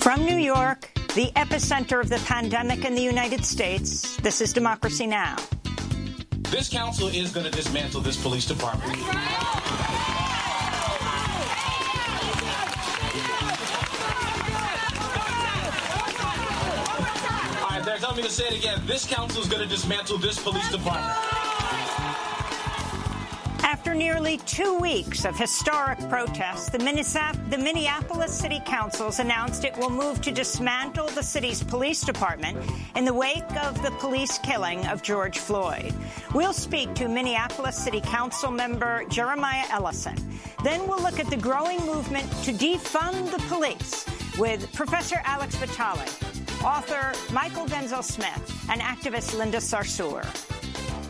From New York, the epicenter of the pandemic in the United States, this is Democracy Now! This council is going to dismantle this police department. All right, they're telling me to say it again. This council is going to dismantle this police department. After nearly 2 weeks of historic protests, the Minneapolis City Council's announced it will move to dismantle the city's police department in the wake of the police killing of George Floyd. We'll speak to Minneapolis City Council member Jeremiah Ellison. Then we'll look at the growing movement to defund the police with Professor Alex Vitale, author Michael Denzel-Smith, and activist Linda Sarsour.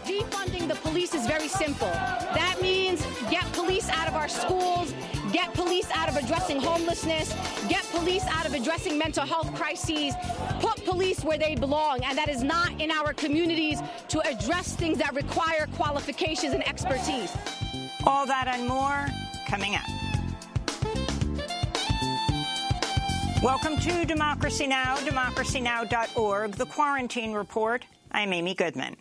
Defunding the police is very simple. That means get police out of our schools, get police out of addressing homelessness, get police out of addressing mental health crises, put police where they belong, and that is not in our communities to address things that require qualifications and expertise. All that and more coming up. Welcome to Democracy Now!, democracynow.org, The Quarantine Report. I'm Amy Goodman.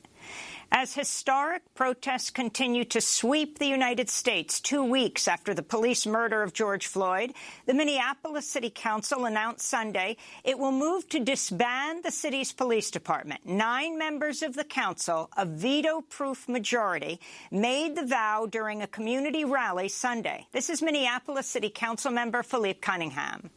As historic protests continue to sweep the United States 2 weeks after the police murder of George Floyd, the Minneapolis City Council announced Sunday it will move to disband the city's police department. 9 members of the council, a veto-proof majority, made the vow during a community rally Sunday. This is Minneapolis City Council member Philippe Cunningham.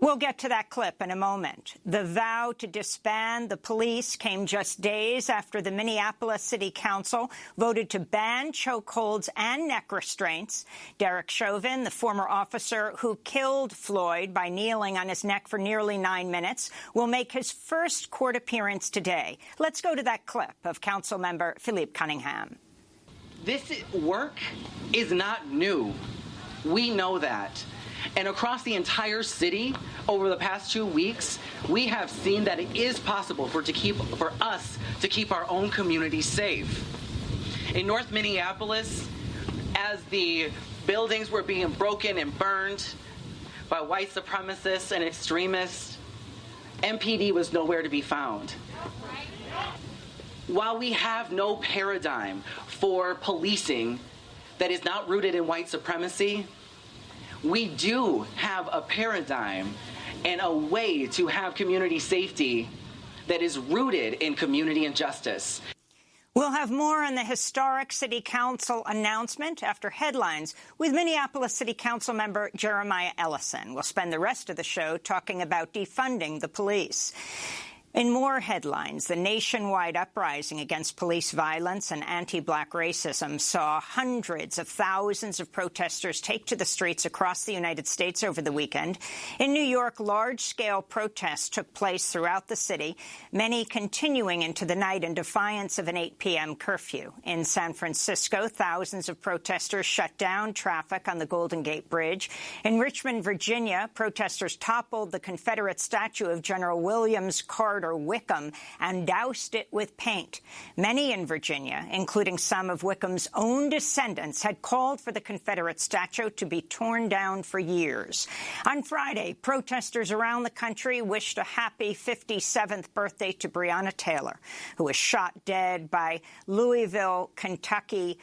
We'll get to that clip in a moment. The vow to disband the police came just days after the Minneapolis City Council voted to ban chokeholds and neck restraints. Derek Chauvin, the former officer who killed Floyd by kneeling on his neck for nearly 9 minutes, will make his first court appearance today. Let's go to that clip of Council member Philippe Cunningham. This work is not new. We know that. And across the entire city, over the past 2 weeks, we have seen that it is possible for us to keep our own community safe. In North Minneapolis, as the buildings were being broken and burned by white supremacists and extremists, MPD was nowhere to be found. While we have no paradigm for policing that is not rooted in white supremacy, we do have a paradigm and a way to have community safety that is rooted in community and justice. We'll have more on the historic City Council announcement after headlines with Minneapolis City Council member Jeremiah Ellison. We'll spend the rest of the show talking about defunding the police. In more headlines, the nationwide uprising against police violence and anti-black racism saw hundreds of thousands of protesters take to the streets across the United States over the weekend. In New York, large-scale protests took place throughout the city, many continuing into the night in defiance of an 8 p.m. curfew. In San Francisco, thousands of protesters shut down traffic on the Golden Gate Bridge. In Richmond, Virginia, protesters toppled the Confederate statue of General Williams Carter Wickham and doused it with paint. Many in Virginia, including some of Wickham's own descendants, had called for the Confederate statue to be torn down for years. On Friday, protesters around the country wished a happy 57th birthday to Breonna Taylor, who was shot dead by Louisville, Kentucky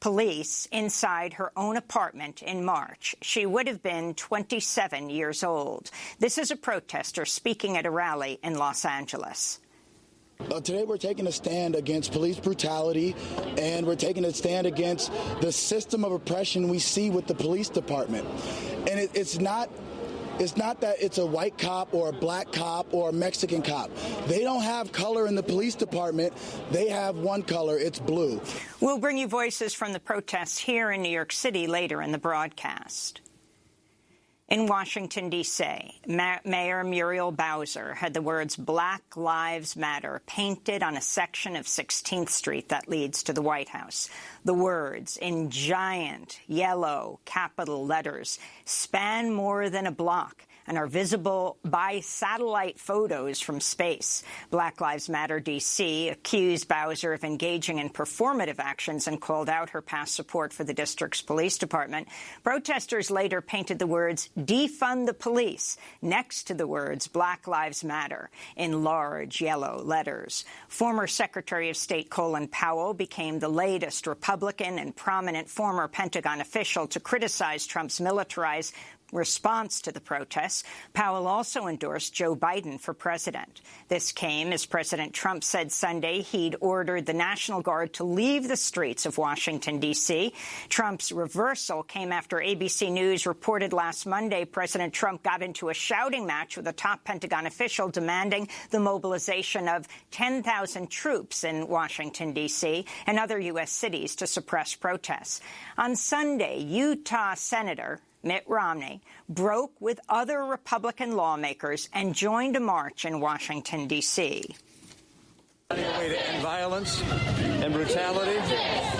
police inside her own apartment in March. She would have been 27 years old. This is a protester speaking at a rally in Los Angeles. Today we're taking a stand against police brutality, and we're taking a stand against the system of oppression we see with the police department. And it's not that it's a white cop or a black cop or a Mexican cop. They don't have color in the police department. They have one color. It's blue. We'll bring you voices from the protests here in New York City later in the broadcast. In Washington, D.C., Mayor Muriel Bowser had the words Black Lives Matter painted on a section of 16th Street that leads to the White House. The words, in giant yellow capital letters, span more than a block and are visible by satellite photos from space. Black Lives Matter D.C. accused Bowser of engaging in performative actions and called out her past support for the district's police department. Protesters later painted the words "Defund the police" next to the words "Black Lives Matter" in large yellow letters. Former Secretary of State Colin Powell became the latest Republican and prominent former Pentagon official to criticize Trump's militarized response to the protests. Powell also endorsed Joe Biden for president. This came as President Trump said Sunday he'd ordered the National Guard to leave the streets of Washington, D.C. Trump's reversal came after ABC News reported last Monday President Trump got into a shouting match with a top Pentagon official demanding the mobilization of 10,000 troops in Washington, D.C. and other U.S. cities to suppress protests. On Sunday, Utah Senator Mitt Romney broke with other Republican lawmakers and joined a march in Washington, D.C. Finding a way to end violence and brutality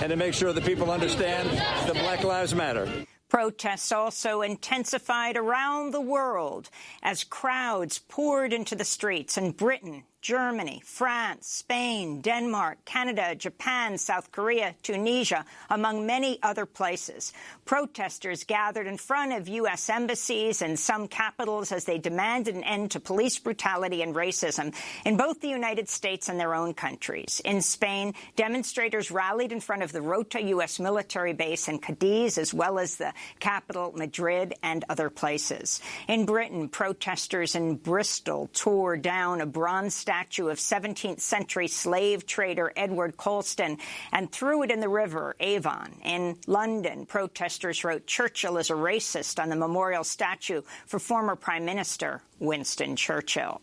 and to make sure that people understand that Black Lives Matter. Protests also intensified around the world as crowds poured into the streets in Britain, Germany, France, Spain, Denmark, Canada, Japan, South Korea, Tunisia, among many other places. Protesters gathered in front of U.S. embassies and some capitals as they demanded an end to police brutality and racism in both the United States and their own countries. In Spain, demonstrators rallied in front of the Rota U.S. military base in Cadiz, as well as the capital, Madrid, and other places. In Britain, protesters in Bristol tore down a bronze statue of 17th century slave trader Edward Colston and threw it in the river Avon. In London, protesters wrote "Churchill is a racist" on the memorial statue for former Prime Minister Winston Churchill.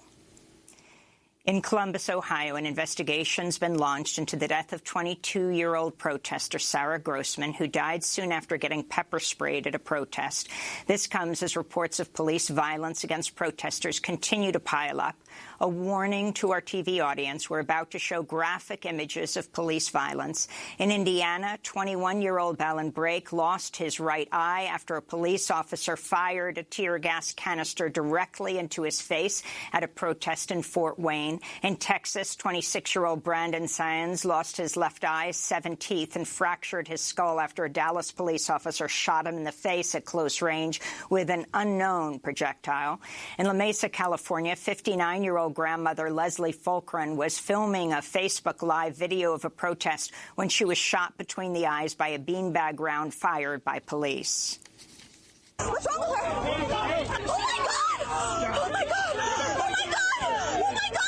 In Columbus, Ohio, an investigation's been launched into the death of 22-year-old protester Sarah Grossman, who died soon after getting pepper sprayed at a protest. This comes as reports of police violence against protesters continue to pile up. A warning to our TV audience, we're about to show graphic images of police violence. In Indiana, 21-year-old Balin Brake lost his right eye after a police officer fired a tear gas canister directly into his face at a protest in Fort Wayne. In Texas, 26-year-old Brandon Saenz lost his left eye, 7 teeth, and fractured his skull after a Dallas police officer shot him in the face at close range with an unknown projectile. In La Mesa, California, 59-year-old grandmother Leslie Fulcrum was filming a Facebook Live video of a protest when she was shot between the eyes by a beanbag round fired by police. What's wrong with her? Oh, my God! Oh, my God! Oh, my God! Oh, my God!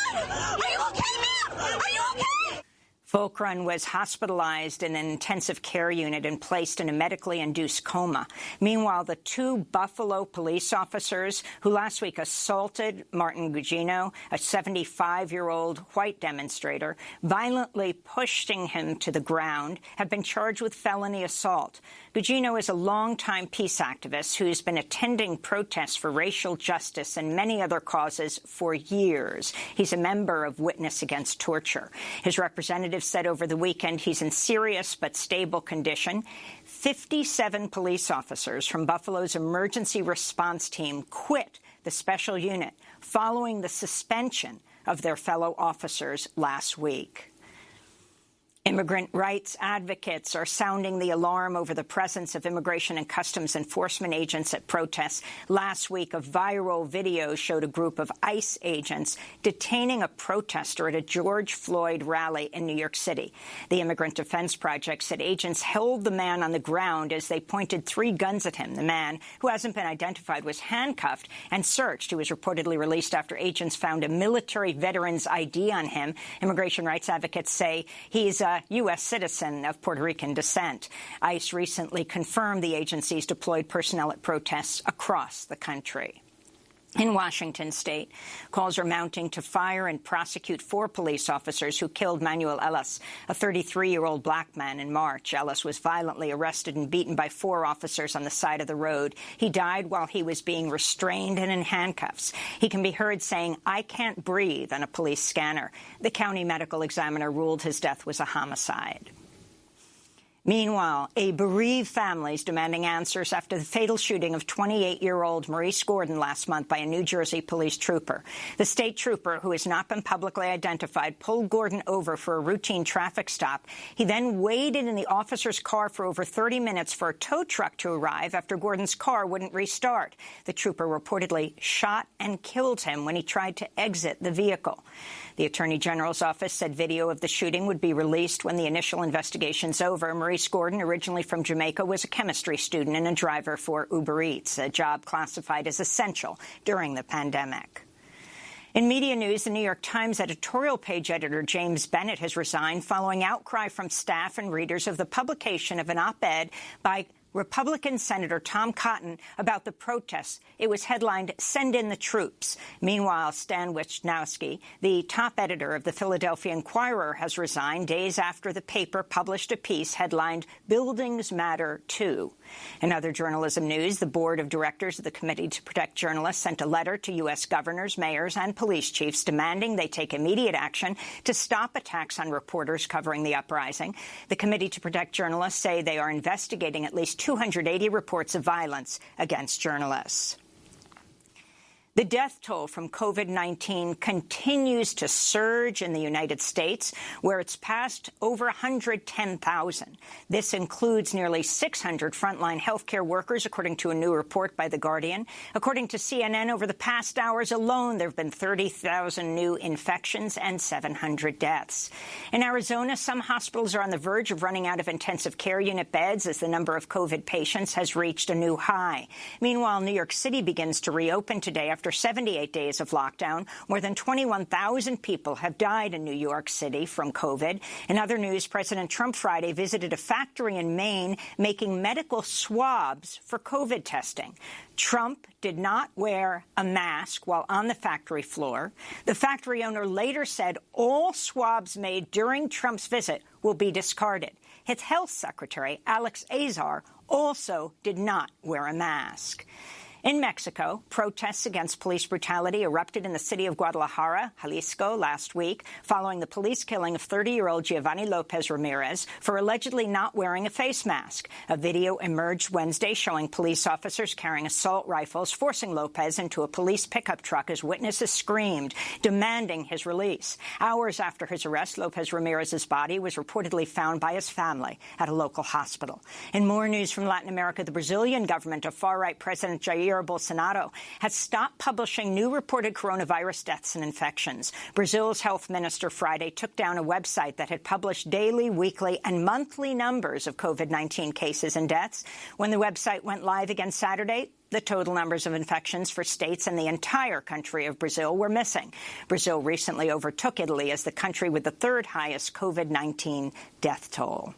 Are you okay, ma'am? Are you okay? Fulcrum was hospitalized in an intensive care unit and placed in a medically induced coma. Meanwhile, the 2 Buffalo police officers who last week assaulted Martin Gugino, a 75-year-old white demonstrator, violently pushing him to the ground, have been charged with felony assault. Gugino is a longtime peace activist who's been attending protests for racial justice and many other causes for years. He's a member of Witness Against Torture. His representative said over the weekend he's in serious but stable condition. 57 police officers from Buffalo's emergency response team quit the special unit following the suspension of their fellow officers last week. Immigrant rights advocates are sounding the alarm over the presence of Immigration and Customs Enforcement agents at protests. Last week, a viral video showed a group of ICE agents detaining a protester at a George Floyd rally in New York City. The Immigrant Defense Project said agents held the man on the ground as they pointed 3 guns at him. The man, who hasn't been identified, was handcuffed and searched. He was reportedly released after agents found a military veteran's ID on him. Immigration rights advocates say he's a U.S. citizen of Puerto Rican descent. ICE recently confirmed the agency's deployed personnel at protests across the country. In Washington state, calls are mounting to fire and prosecute 4 police officers who killed Manuel Ellis, a 33-year-old black man, in March. Ellis was violently arrested and beaten by 4 officers on the side of the road. He died while he was being restrained and in handcuffs. He can be heard saying, "I can't breathe," on a police scanner. The county medical examiner ruled his death was a homicide. Meanwhile, a bereaved family is demanding answers after the fatal shooting of 28-year-old Maurice Gordon last month by a New Jersey police trooper. The state trooper, who has not been publicly identified, pulled Gordon over for a routine traffic stop. He then waited in the officer's car for over 30 minutes for a tow truck to arrive after Gordon's car wouldn't restart. The trooper reportedly shot and killed him when he tried to exit the vehicle. The Attorney General's office said video of the shooting would be released when the initial investigation's over. Maurice Gordon, originally from Jamaica, was a chemistry student and a driver for Uber Eats, a job classified as essential during the pandemic. In media news, the New York Times editorial page editor James Bennett has resigned following outcry from staff and readers of the publication of an op-ed by Republican Senator Tom Cotton about the protests. It was headlined, "Send in the Troops." Meanwhile, Stan Wisnowski, the top editor of the Philadelphia Inquirer, has resigned days after the paper published a piece headlined, "Buildings Matter Too." In other journalism news, the board of directors of the Committee to Protect Journalists sent a letter to U.S. governors, mayors, and police chiefs demanding they take immediate action to stop attacks on reporters covering the uprising. The Committee to Protect Journalists say they are investigating at least 280 reports of violence against journalists. The death toll from COVID-19 continues to surge in the United States, where it's passed over 110,000. This includes nearly 600 frontline healthcare workers, according to a new report by The Guardian. According to CNN, over the past hours alone, there have been 30,000 new infections and 700 deaths. In Arizona, some hospitals are on the verge of running out of intensive care unit beds as the number of COVID patients has reached a new high. Meanwhile, New York City begins to reopen today after 78 days of lockdown. More than 21,000 people have died in New York City from COVID. In other news, President Trump Friday visited a factory in Maine making medical swabs for COVID testing. Trump did not wear a mask while on the factory floor. The factory owner later said all swabs made during Trump's visit will be discarded. His health secretary, Alex Azar, also did not wear a mask. In Mexico, protests against police brutality erupted in the city of Guadalajara, Jalisco, last week, following the police killing of 30-year-old Giovanni Lopez Ramirez for allegedly not wearing a face mask. A video emerged Wednesday showing police officers carrying assault rifles forcing Lopez into a police pickup truck as witnesses screamed, demanding his release. Hours after his arrest, Lopez Ramirez's body was reportedly found by his family at a local hospital. In more news from Latin America, the Brazilian government of far-right President Jair Bolsonaro has stopped publishing new reported coronavirus deaths and infections. Brazil's health minister Friday took down a website that had published daily, weekly, and monthly numbers of COVID-19 cases and deaths. When the website went live again Saturday, the total numbers of infections for states and the entire country of Brazil were missing. Brazil recently overtook Italy as the country with the third highest COVID-19 death toll.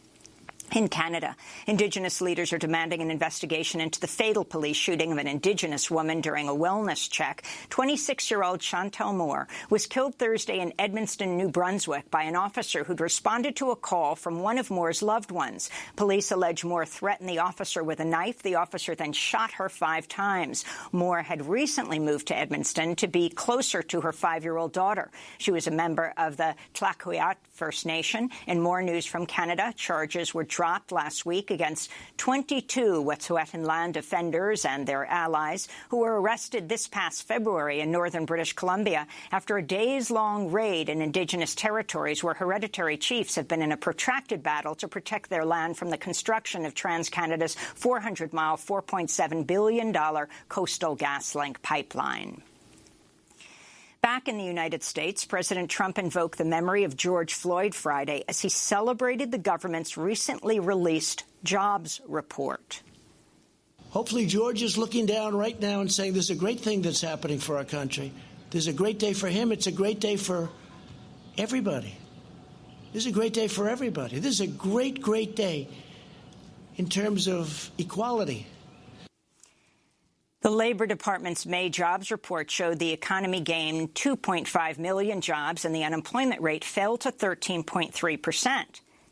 In Canada, Indigenous leaders are demanding an investigation into the fatal police shooting of an Indigenous woman during a wellness check. 26-year-old Chantel Moore was killed Thursday in Edmundston, New Brunswick, by an officer who'd responded to a call from one of Moore's loved ones. Police allege Moore threatened the officer with a knife. The officer then shot her 5 times. Moore had recently moved to Edmundston to be closer to her 5-year-old daughter. She was a member of the Tlaqueote First Nation. In more news from Canada, charges were dropped last week against 22 Wet'suwet'en land defenders and their allies who were arrested this past February in northern British Columbia after a days-long raid in Indigenous territories where hereditary chiefs have been in a protracted battle to protect their land from the construction of TransCanada's 400-mile, $4.7 billion Coastal GasLink pipeline. Back in the United States, President Trump invoked the memory of George Floyd Friday as he celebrated the government's recently released jobs report. Hopefully George is looking down right now and saying there's a great thing that's happening for our country. There's a great day for him. It's a great day for everybody. This is a great day for everybody. This is a great, great day in terms of equality. The Labor Department's May jobs report showed the economy gained 2.5 million jobs and the unemployment rate fell to 13.3%.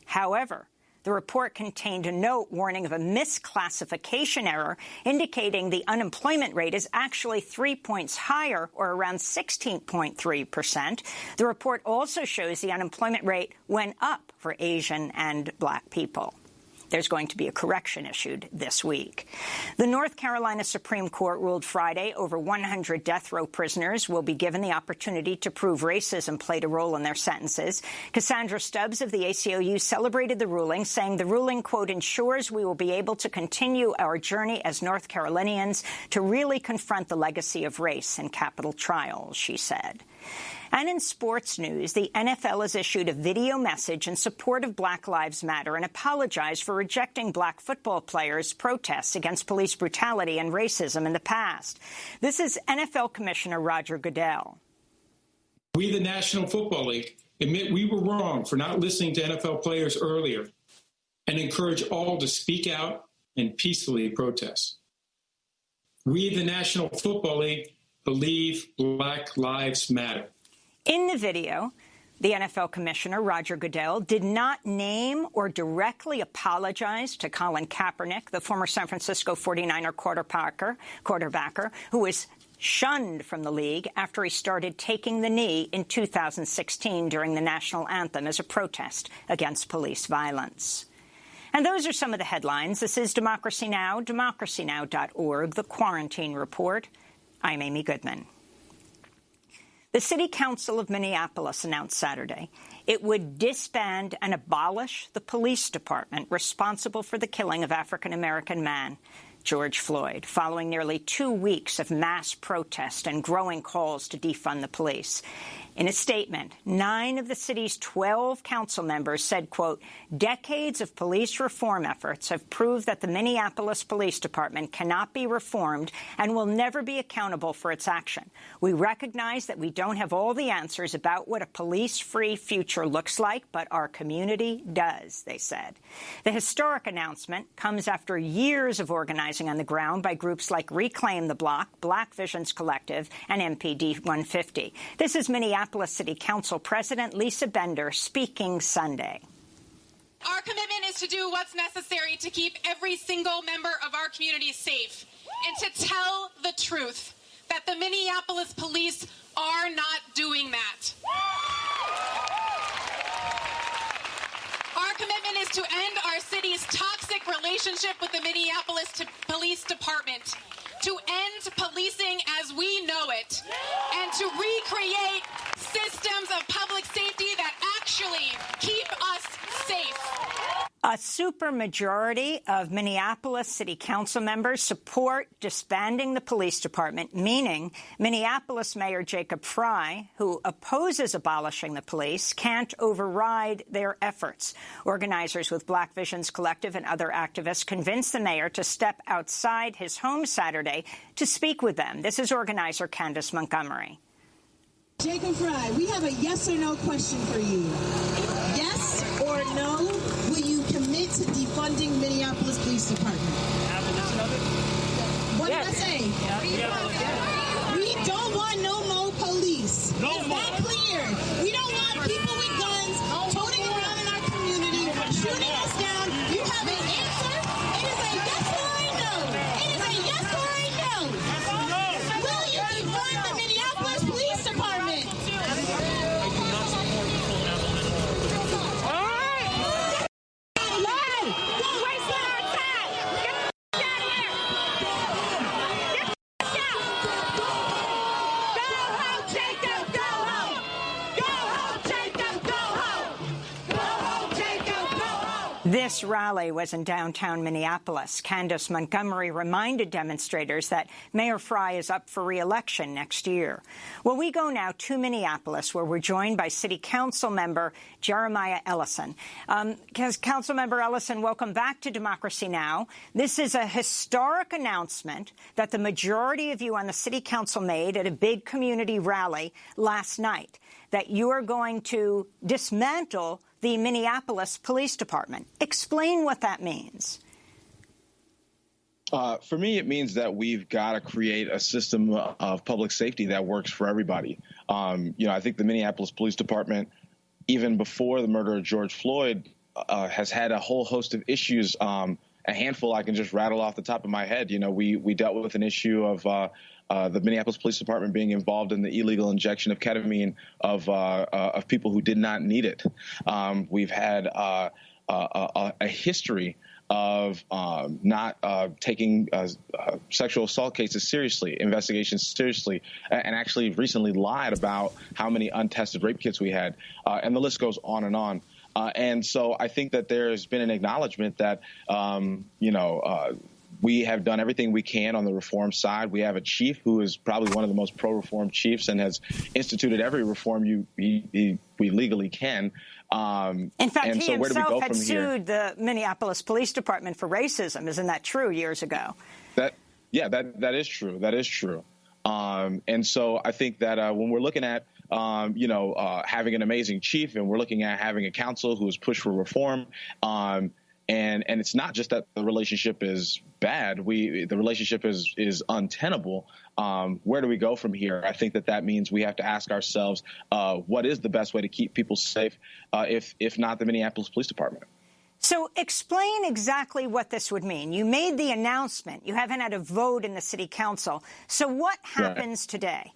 However, the report contained a note warning of a misclassification error indicating the unemployment rate is actually 3 points higher, or around 16.3%. The report also shows the unemployment rate went up for Asian and Black people. There's going to be a correction issued this week. The North Carolina Supreme Court ruled Friday over 100 death row prisoners will be given the opportunity to prove racism played a role in their sentences. Cassandra Stubbs of the ACLU celebrated the ruling, saying the ruling, quote, ensures we will be able to continue our journey as North Carolinians to really confront the legacy of race in capital trials, she said. And in sports news, the NFL has issued a video message in support of Black Lives Matter and apologized for rejecting black football players' protests against police brutality and racism in the past. This is NFL Commissioner Roger Goodell. We, the National Football League, admit we were wrong for not listening to NFL players earlier and encourage all to speak out and peacefully protest. We, the National Football League, believe Black Lives Matter. In the video, the NFL commissioner, Roger Goodell, did not name or directly apologize to Colin Kaepernick, the former San Francisco 49er quarterbacker, who was shunned from the league after he started taking the knee in 2016 during the national anthem as a protest against police violence. And those are some of the headlines. This is Democracy Now!, democracynow.org, The Quarantine Report. I'm Amy Goodman. The City Council of Minneapolis announced Saturday it would disband and abolish the police department responsible for the killing of African-American man George Floyd, following nearly 2 weeks of mass protest and growing calls to defund the police. In a statement, 9 of the city's 12 council members said, quote, decades of police reform efforts have proved that the Minneapolis Police Department cannot be reformed and will never be accountable for its action. We recognize that we don't have all the answers about what a police-free future looks like, but our community does, they said. The historic announcement comes after years of organizing on the ground by groups like Reclaim the Block, Black Visions Collective, and MPD 150. This is Minneapolis City Council President Lisa Bender speaking Sunday. Our commitment is to do what's necessary to keep every single member of our community safe and to tell the truth that the Minneapolis police are not doing that. Our commitment is to end our city's toxic relationship with the Minneapolis Police Department, to end policing as we know it, and to recreate systems of public safety that actually keep us safe. A supermajority of Minneapolis City Council members support disbanding the police department, meaning Minneapolis Mayor Jacob Frey, who opposes abolishing the police, can't override their efforts. Organizers with Black Visions Collective and other activists convinced the mayor to step outside his home Saturday to speak with them. This is organizer Candace Montgomery. Jacob Frey, we have a yes or no question for you. Yes or no, will you commit to defunding Minneapolis Police Department? What did I say? Yeah. We don't want no more police. Is that clear? We don't want people with guns toting around in our community, shooting us down. You have an answer? It is a yes or a no. It is a yes or a no. Will you defund the Minneapolis Police Department? This rally was in downtown Minneapolis. Candace Montgomery reminded demonstrators that Mayor Frey is up for re-election next year. Well, we go now to Minneapolis, where we're joined by City Council member Jeremiah Ellison. Council member Ellison, welcome back to Democracy Now! This is a historic announcement that the majority of you on the City Council made at a big community rally last night, that you are going to dismantle the Minneapolis Police Department. Explain what that means. For me, it means that we've got to create a system of public safety that works for everybody. I think the Minneapolis Police Department, even before the murder of George Floyd, has had a whole host of issues. A handful I can just rattle off the top of my head. We dealt with an issue of the Minneapolis Police Department being involved in the illegal injection of ketamine of people who did not need it. We've had a history of not taking sexual assault cases seriously, investigations seriously, and actually recently lied about how many untested rape kits we had. And the list goes on and on. And so I think that there's been an acknowledgement that, we have done everything we can on the reform side. We have a chief who is probably one of the most pro-reform chiefs and has instituted every reform we legally can. In fact, he himself had here? sued the Minneapolis Police Department for racism. Isn't that true, years ago? That is true. That is true. And so I think that when we're looking at, having an amazing chief, and we're looking at having a council who has pushed for reform, and it's not just that the relationship is bad. The relationship is untenable. Where do we go from here? I think that means we have to ask ourselves, what is the best way to keep people safe, if not the Minneapolis Police Department? So explain exactly what this would mean. You made the announcement. You haven't had a vote in the city council. So what happens today?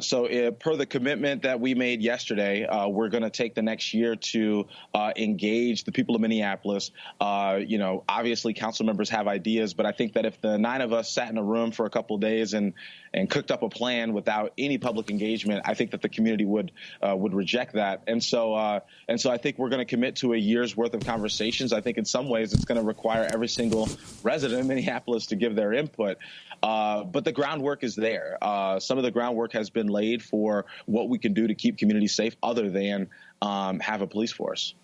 So per the commitment that we made yesterday, we're going to take the next year to engage the people of Minneapolis. Obviously council members have ideas, but I think that if the 9 of us sat in a room for a couple of days and cooked up a plan without any public engagement, I think that the community would reject that. And so I think we're going to commit to a year's worth of conversations. I think in some ways it's going to require every single resident of Minneapolis to give their input. But the groundwork is there. Some of the groundwork has been laid for what we can do to keep communities safe other than have a police force.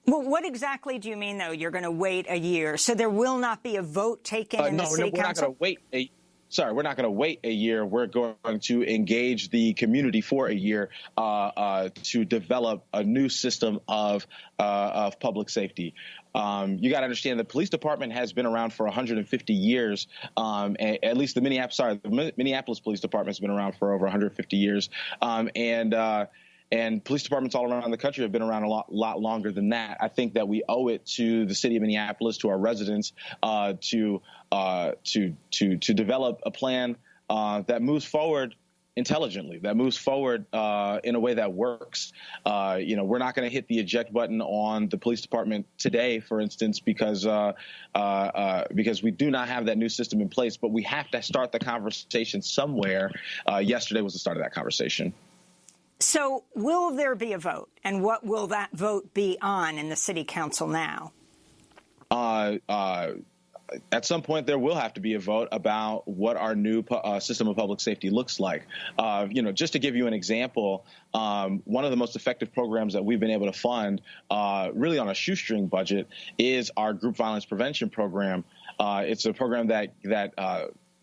Well, what exactly do you mean, though? You're going to wait a year, so there will not be a vote taken in the city council? We're not going to wait. We're not going to wait a year. We're going to engage the community for a year to develop a new system of public safety. You got to understand the police department has been around for 150 years. At least the Minneapolis Police Department has been around for over 150 years. And police departments all around the country have been around a lot longer than that. I think that we owe it to the city of Minneapolis, to our residents, to develop a plan that moves forward intelligently, that moves forward in a way that works. We're not going to hit the eject button on the police department today, for instance, because we do not have that new system in place. But we have to start the conversation somewhere. Yesterday was the start of that conversation. So will there be a vote? And what will that vote be on in the city council now? At some point, there will have to be a vote about what our new system of public safety looks like. Just to give you an example, one of the most effective programs that we've been able to fund, really on a shoestring budget, is our group violence prevention program. It's a program that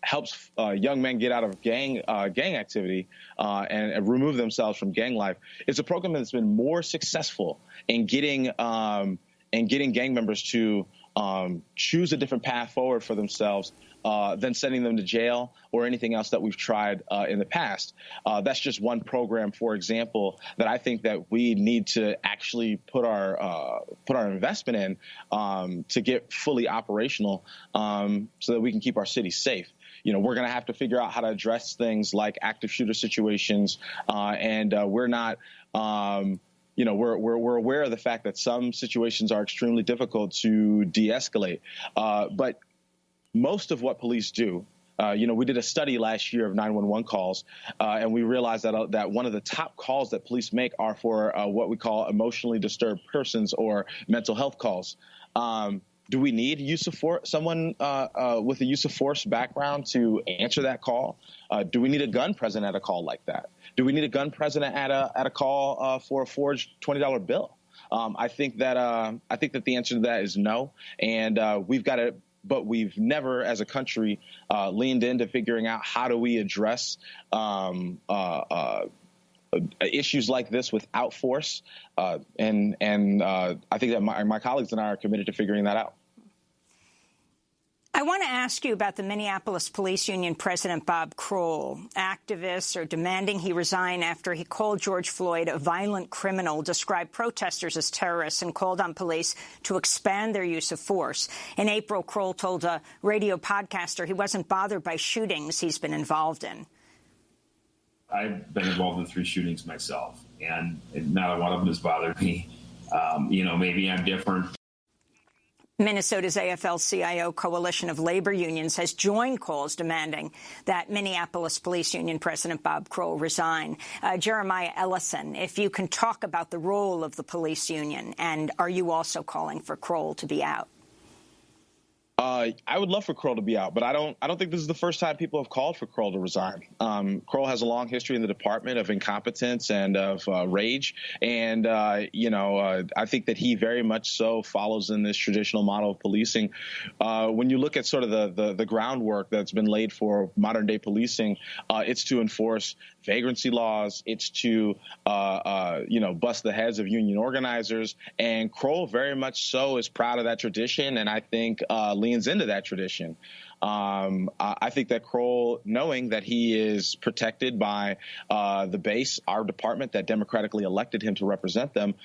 helps young men get out of gang activity and remove themselves from gang life. It's a program that's been more successful in getting gang members to choose a different path forward for themselves than sending them to jail or anything else that we've tried in the past. That's just one program, for example, that I think that we need to actually put our investment in to get fully operational so that we can keep our city safe. We're going to have to figure out how to address things like active shooter situations, and we're not. We're aware of the fact that some situations are extremely difficult to de-escalate, but most of what police do. We did a study last year of 911 calls, and we realized that one of the top calls that police make are for what we call emotionally disturbed persons or mental health calls. Do we need someone with a use of force background to answer that call? Do we need a gun present at a call like that? Do we need a gun present at a call for a forged $20 bill? I think that the answer to that is no, and we've got to. But we've never, as a country, leaned into figuring out how do we address issues like this without force, and I think that my colleagues and I are committed to figuring that out. I want to ask you about the Minneapolis Police Union President Bob Kroll. Activists are demanding he resign after he called George Floyd a violent criminal, described protesters as terrorists, and called on police to expand their use of force. In April, Kroll told a radio podcaster he wasn't bothered by shootings he's been involved in. I've been involved in 3 shootings myself, and not one of them has bothered me. Maybe I'm different. Minnesota's AFL-CIO coalition of labor unions has joined calls demanding that Minneapolis Police Union President Bob Kroll resign. Jeremiah Ellison, if you can talk about the role of the police union, and are you also calling for Kroll to be out? I would love for Kroll to be out, but I don't think this is the first time people have called for Kroll to resign. Kroll has a long history in the department of incompetence and of rage. And, I think that he very much so follows in this traditional model of policing. When you look at sort of the groundwork that's been laid for modern day policing, it's to enforce vagrancy laws. It's to, bust the heads of union organizers. And Kroll very much so is proud of that tradition. And I think leans into that tradition. I think that Kroll, knowing that he is protected by the base, our department that democratically elected him to represent them,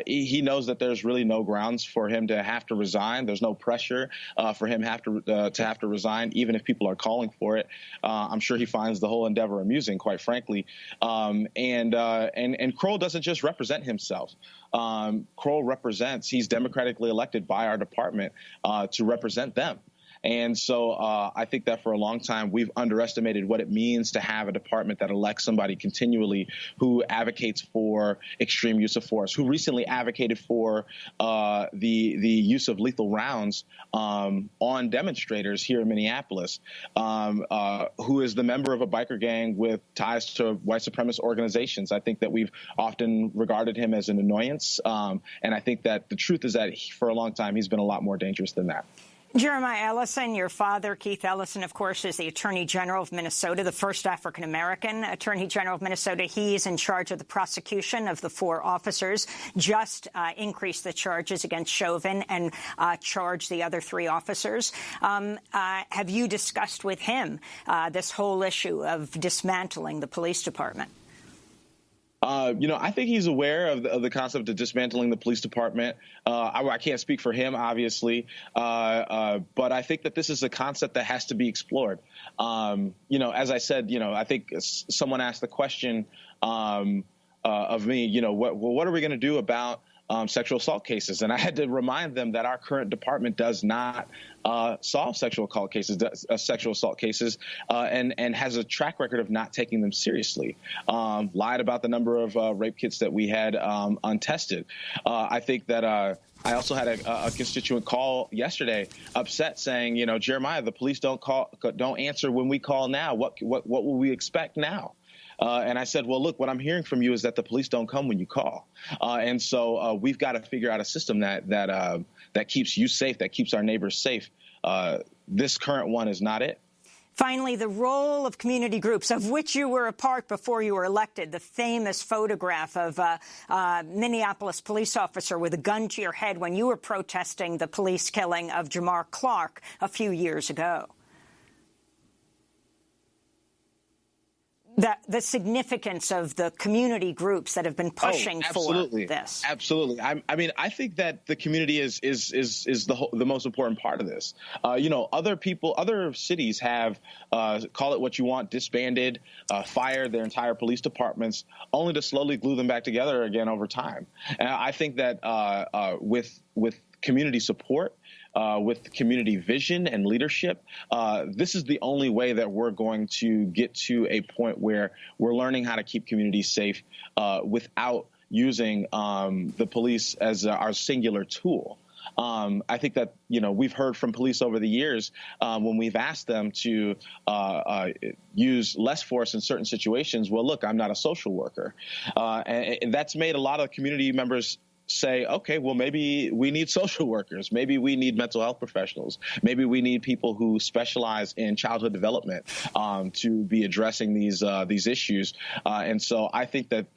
he knows that there's really no grounds for him to have to resign. There's no pressure for him to have to resign, even if people are calling for it. I'm sure he finds the whole endeavor amusing, quite frankly. And Kroll doesn't just represent himself. Kroll represents, he's democratically elected by our department to represent them. And so I think that for a long time, we've underestimated what it means to have a department that elects somebody continually who advocates for extreme use of force, who recently advocated for the use of lethal rounds on demonstrators here in Minneapolis, who is the member of a biker gang with ties to white supremacist organizations. I think that we've often regarded him as an annoyance. And I think that the truth is that for a long time, he's been a lot more dangerous than that. Jeremiah Ellison, your father, Keith Ellison, of course, is the Attorney General of Minnesota, the first African-American Attorney General of Minnesota. He's in charge of the prosecution of the 4 officers, just increased the charges against Chauvin and charged the other 3 officers. Have you discussed with him this whole issue of dismantling the police department? I think he's aware of the concept of dismantling the police department. I can't speak for him, obviously, but I think that this is a concept that has to be explored. As I said, I think someone asked the question of me, what are we going to do about sexual assault cases? And I had to remind them that our current department does not solve sexual assault cases, and has a track record of not taking them seriously. Lied about the number of rape kits that we had untested. I think that I also had a constituent call yesterday, upset, saying, Jeremiah, the police don't answer when we call now. What will we expect now? And I said, well, look, what I'm hearing from you is that the police don't come when you call. And so we've got to figure out a system that keeps you safe, that keeps our neighbors safe. This current one is not it. Finally, the role of community groups, of which you were a part before you were elected, the famous photograph of a Minneapolis police officer with a gun to your head when you were protesting the police killing of Jamar Clark a few years ago. The significance of the community groups that have been pushing for this. Absolutely. I think that the community is the most important part of this. Other cities have, call it what you want, disbanded, fired their entire police departments, only to slowly glue them back together again over time. And I think that with community support, with community vision and leadership, this is the only way that we're going to get to a point where we're learning how to keep communities safe without using the police as our singular tool. I think that, we've heard from police over the years when we've asked them to use less force in certain situations. Well, look, I'm not a social worker. And that's made a lot of community members say, okay, well, maybe we need social workers. Maybe we need mental health professionals. Maybe we need people who specialize in childhood development to be addressing these issues. And so I think that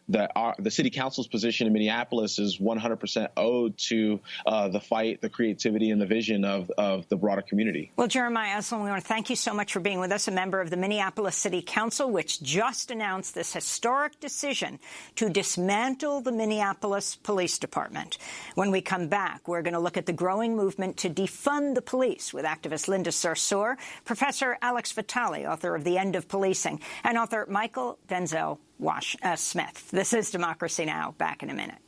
the city council's position in Minneapolis is 100% owed to the fight, the creativity, and the vision of the broader community. Well, Jeremiah Ellison, we want to thank you so much for being with us, a member of the Minneapolis City Council, which just announced this historic decision to dismantle the Minneapolis Police Department. When we come back, we're going to look at the growing movement to defund the police with activist Linda Sarsour, Professor Alex Vitale, author of The End of Policing, and author Michael Denzel Smith. This is Democracy Now! Back in a minute.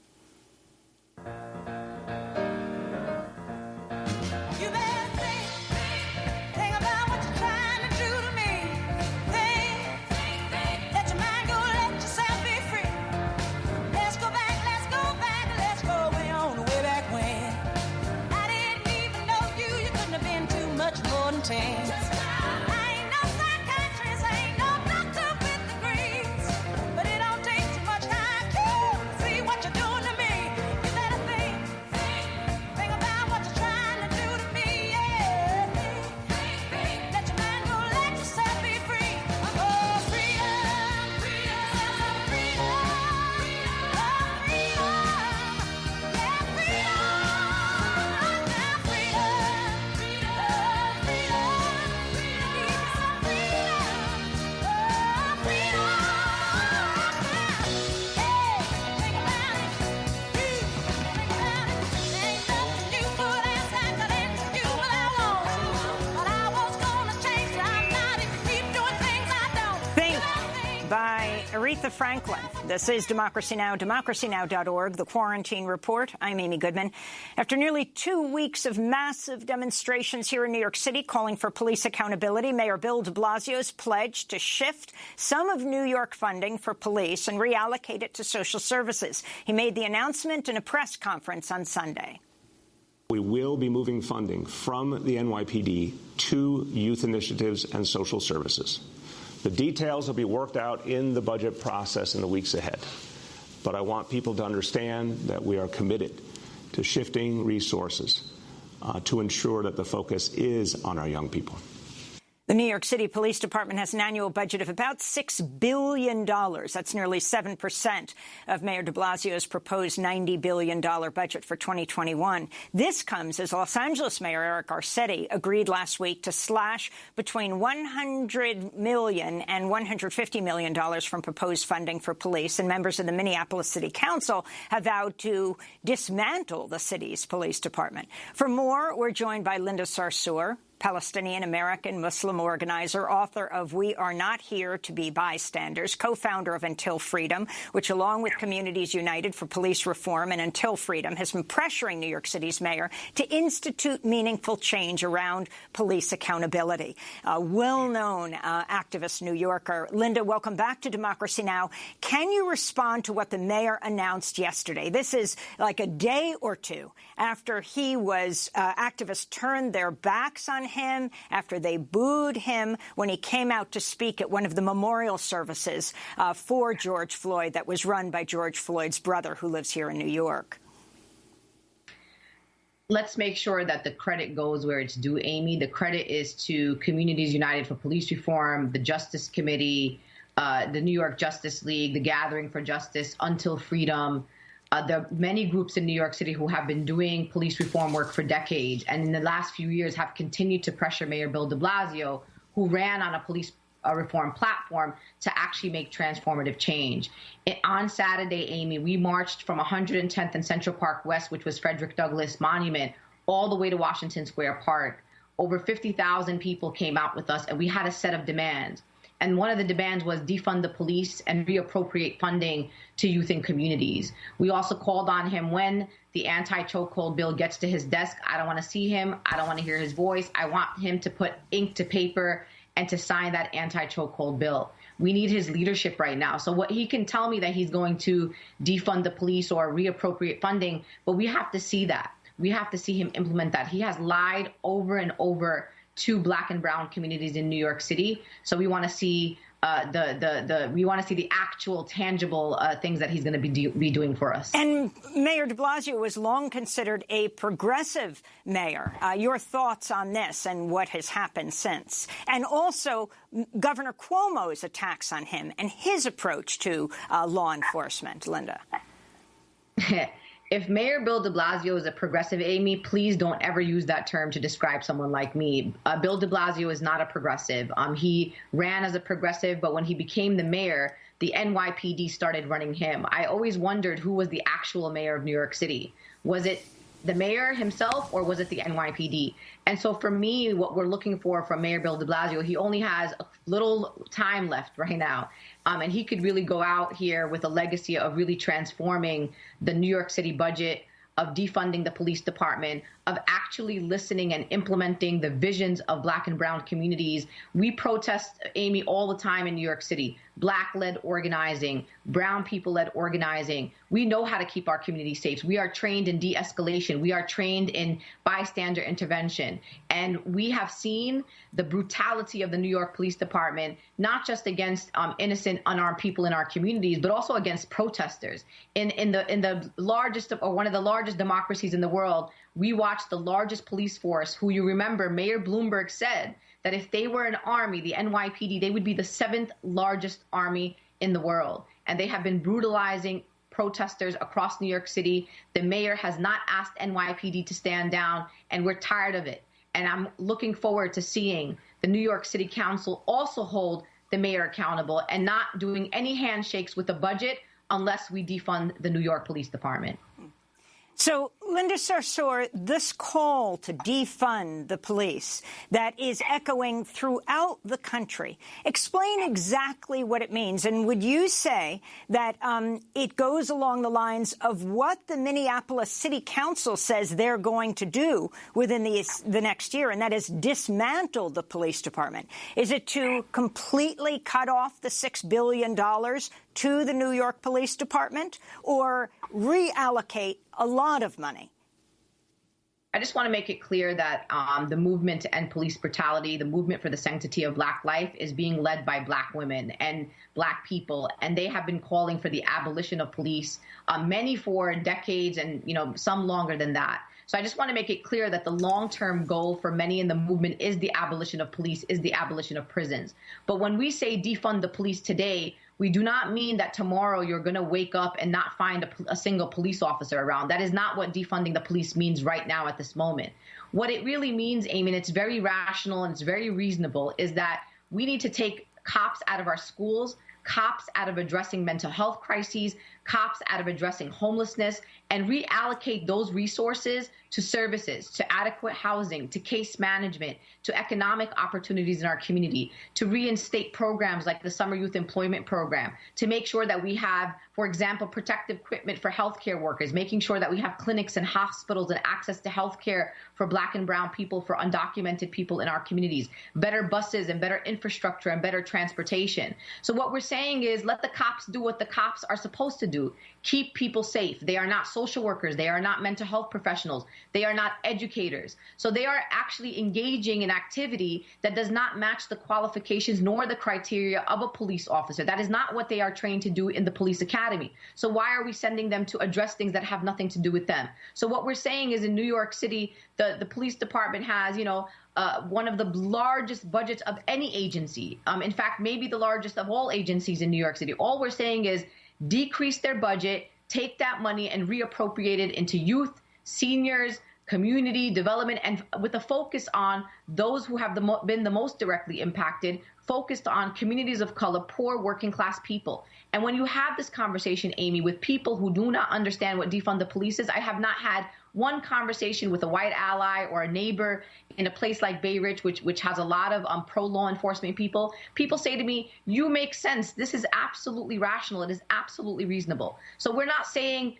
teens. Ain't no psychiatrist, ain't no doctor with degrees, but it don't take too much time to see what you're doing to me. You better think about what you're trying to do to me, yeah. Let your mind go, let yourself be free. Oh, freedom, freedom, freedom, oh, freedom, yeah, freedom, now freedom, by Aretha Franklin. This is Democracy Now!, democracynow.org, The Quarantine Report. I'm Amy Goodman. After nearly 2 weeks of massive demonstrations here in New York City calling for police accountability, Mayor Bill de Blasio's pledged to shift some of New York funding for police and reallocate it to social services. He made the announcement in a press conference on Sunday. We will be moving funding from the NYPD to youth initiatives and social services. The details will be worked out in the budget process in the weeks ahead. But I want people to understand that we are committed to shifting resources to ensure that the focus is on our young people. The New York City Police Department has an annual budget of about $6 billion. That's nearly 7% of Mayor de Blasio's proposed $90 billion budget for 2021. This comes as Los Angeles Mayor Eric Garcetti agreed last week to slash between $100 million and $150 million from proposed funding for police, and members of the Minneapolis City Council have vowed to dismantle the city's police department. For more, we're joined by Linda Sarsour, Palestinian-American Muslim organizer, author of We Are Not Here to Be Bystanders, co-founder of Until Freedom, which, along with Communities United for Police Reform and Until Freedom, has been pressuring New York City's mayor to institute meaningful change around police accountability. A well-known activist New Yorker. Linda, welcome back to Democracy Now! Can you respond to what the mayor announced yesterday? This is like a day or two after he was activists turned their backs on him, after they booed him when he came out to speak at one of the memorial services for George Floyd that was run by George Floyd's brother, who lives here in New York. Let's make sure that the credit goes where it's due, Amy. The credit is to Communities United for Police Reform, the Justice Committee, the New York Justice League, the Gathering for Justice, Until Freedom. There are many groups in New York City who have been doing police reform work for decades, and in the last few years have continued to pressure Mayor Bill de Blasio, who ran on a police reform platform, to actually make transformative change. On Saturday, Amy, we marched from 110th and Central Park West, which was Frederick Douglass Monument, all the way to Washington Square Park. Over 50,000 people came out with us, and we had a set of demands. And one of the demands was defund the police and reappropriate funding to youth and communities. We also called on him when the anti-chokehold bill gets to his desk. I don't want to see him. I don't want to hear his voice. I want him to put ink to paper and to sign that anti-chokehold bill. We need his leadership right now. So what he can tell me that he's going to defund the police or reappropriate funding, but we have to see that. We have to see him implement that. He has lied over and over to Black and brown communities in New York City. So we want to see the actual tangible things that he's going to be doing for us. And Mayor de Blasio was long considered a progressive mayor. Your thoughts on this and what has happened since? And also Governor Cuomo's attacks on him and his approach to law enforcement. Linda. If Mayor Bill de Blasio is a progressive, Amy, please don't ever use that term to describe someone like me. Bill de Blasio is not a progressive. He ran as a progressive, but when he became the mayor, the NYPD started running him. I always wondered who was the actual mayor of New York City. Was it the mayor himself, or was it the NYPD? And so for me, what we're looking for from Mayor Bill de Blasio, he only has a little time left right now. And he could really go out here with a legacy of really transforming the New York City budget, of defunding the police department, of actually listening and implementing the visions of Black and brown communities. We protest, Amy, all the time in New York City. Black-led organizing, brown people-led organizing. We know how to keep our community safe. We are trained in de-escalation. We are trained in bystander intervention. And we have seen the brutality of the New York Police Department, not just against innocent, unarmed people in our communities, but also against protesters. In the largest, or one of the largest democracies in the world, we watched the largest police force, who you remember Mayor Bloomberg said that if they were an army, the NYPD, they would be the 7th largest army in the world. And they have been brutalizing protesters across New York City. The mayor has not asked NYPD to stand down, and we're tired of it. And I'm looking forward to seeing the New York City Council also hold the mayor accountable and not doing any handshakes with the budget unless we defund the New York Police Department. So, Linda Sarsour, this call to defund the police that is echoing throughout the country, explain exactly what it means. And would you say that it goes along the lines of what the Minneapolis City Council says they're going to do within the next year, and that is dismantle the police department? Is it to completely cut off the $6 billion to the New York Police Department, or reallocate a lot of money? I just want to make it clear that the movement to end police brutality, the movement for the sanctity of Black life, is being led by Black women and Black people. And they have been calling for the abolition of police, many for decades and, some longer than that. So I just want to make it clear that the long-term goal for many in the movement is the abolition of police, is the abolition of prisons. But when we say defund the police today, we do not mean that tomorrow you're going to wake up and not find a single police officer around. That is not what defunding the police means right now at this moment. What it really means, Amy, and it's very rational and it's very reasonable, is that we need to take cops out of our schools, cops out of addressing mental health crises, cops out of addressing homelessness, and reallocate those resources to services, to adequate housing, to case management, to economic opportunities in our community, to reinstate programs like the Summer Youth Employment Program, to make sure that we have, for example, protective equipment for healthcare workers, making sure that we have clinics and hospitals and access to healthcare for Black and brown people, for undocumented people in our communities, better buses and better infrastructure and better transportation. So what we're saying is, let the cops do what the cops are supposed to do. Keep people safe. They are not social workers. They are not mental health professionals. They are not educators. So they are actually engaging in activity that does not match the qualifications nor the criteria of a police officer. That is not what they are trained to do in the police academy. So why are we sending them to address things that have nothing to do with them? So what we're saying is, in New York City, the police department has, one of the largest budgets of any agency. In fact, maybe the largest of all agencies in New York City. All we're saying is decrease their budget, take that money and reappropriate it into youth, seniors, community development, and with a focus on those who have been the most directly impacted, focused on communities of color, poor working class people. And when you have this conversation, Amy, with people who do not understand what defund the police is, I have not had one conversation with a white ally or a neighbor in a place like Bay Ridge, which has a lot of pro-law enforcement people. People say to me, you make sense. This is absolutely rational. It is absolutely reasonable. So we're not saying,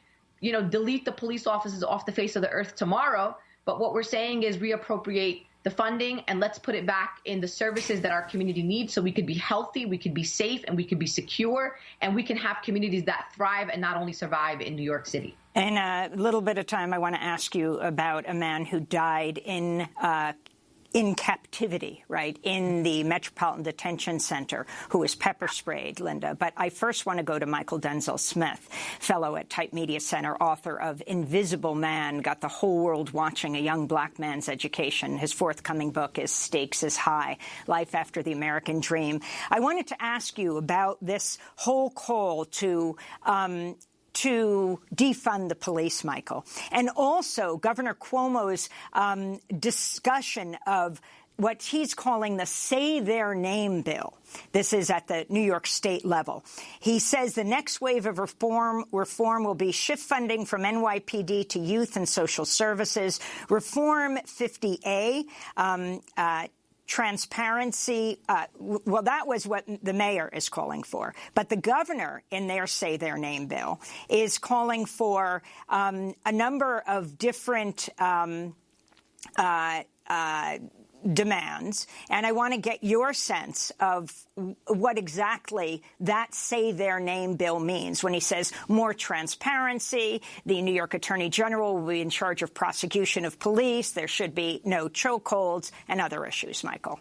delete the police officers off the face of the earth tomorrow. But what we're saying is reappropriate the funding and let's put it back in the services that our community needs, so we could be healthy, we could be safe, and we could be secure, and we can have communities that thrive and not only survive in New York City. In a little bit of time, I want to ask you about a man who died in captivity, right, in the Metropolitan Detention Center, who was pepper sprayed, Linda. But I first want to go to Michael Denzel Smith, fellow at Type Media Center, author of Invisible Man, got the whole world watching a young Black man's education. His forthcoming book is Stakes is High, Life After the American Dream. I wanted to ask you about this whole call to defund the police, Michael, and also Governor Cuomo's discussion of what he's calling the Say Their Name bill. This is at the New York State level. He says the next wave of reform will be shift funding from NYPD to youth and social services, reform 50A, transparency. Well, that was what the mayor is calling for. But the governor, in their Say Their Name bill, is calling for a number of different demands, and I want to get your sense of what exactly that Say Their Name bill means when he says more transparency, the New York Attorney General will be in charge of prosecution of police, there should be no chokeholds, and other issues. Michael.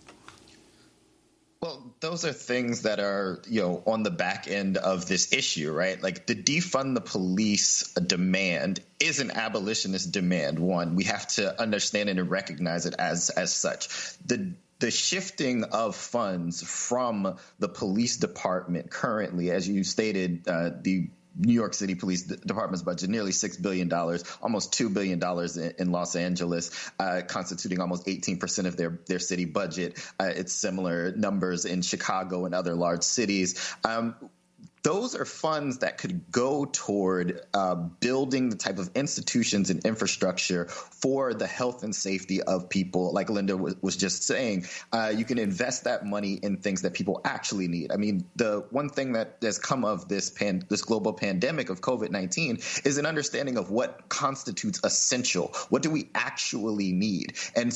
Well, those are things that are, on the back end of this issue, right? Like the defund the police demand is an abolitionist demand. One, we have to understand it and recognize it as such. The shifting of funds from the police department currently, as you stated, the New York City Police Department's budget, nearly $6 billion, almost $2 billion in Los Angeles, constituting almost 18% of their city budget. It's similar numbers in Chicago and other large cities. Those are funds that could go toward building the type of institutions and infrastructure for the health and safety of people. Like Linda was just saying, you can invest that money in things that people actually need. I mean, the one thing that has come of this global pandemic of COVID-19 is an understanding of what constitutes essential. What do we actually need? And